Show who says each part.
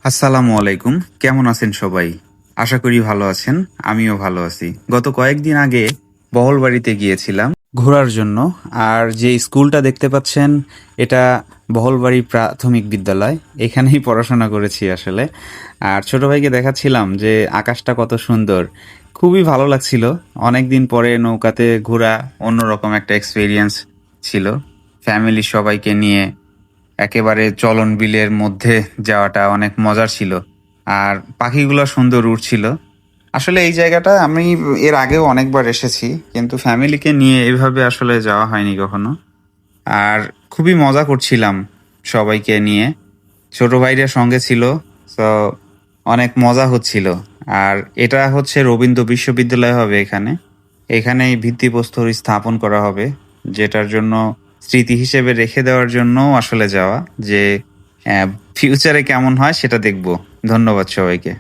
Speaker 1: আসসালামু আলাইকুম। কেমন আছেন সবাই? আশা করি ভালো আছেন। আমিও ভালো আছি। গত কয়েকদিন আগে বহলবাড়িতে গিয়েছিলাম ঘোরার জন্য। আর যে স্কুলটা দেখতে পাচ্ছেন এটা বহলবাড়ি প্রাথমিক বিদ্যালয়। এখানেই পড়াশোনা করেছি আসলে। আর ছোট ভাইকে দেখাচ্ছিলাম যে আকাশটা কত সুন্দর। খুবই ভালো লাগছিল। অনেকদিন পরে নৌকাতে ঘোরা অন্যরকম একটা এক্সপেরিয়েন্স ছিল। ফ্যামিলির সবাইকে নিয়ে একেবারে চলন বিলের মধ্যে যাওয়াটা অনেক মজার ছিল। আর পাখিগুলো সুন্দর উড়ছিল। আসলে এই জায়গাটা আমি এর আগেও অনেকবার এসেছি, কিন্তু ফ্যামিলিকে নিয়ে এভাবে আসলে যাওয়া হয়নি কখনো। আর খুবই মজা করছিলাম সবাইকে নিয়ে। ছোট ভাইরা সঙ্গে ছিল, তো অনেক মজা হচ্ছিল। আর এটা হচ্ছে রবীন্দ্র বিশ্ববিদ্যালয় হবে এখানে। এখানেই ভিত্তিপ্রস্তর স্থাপন করা হবে, যেটার জন্য স্মৃতি হিসেবে রেখে দেওয়ার জন্য আসলে যাওয়া, যে ফিউচারে কেমন হয় সেটা দেখব। ধন্যবাদ সবাইকে।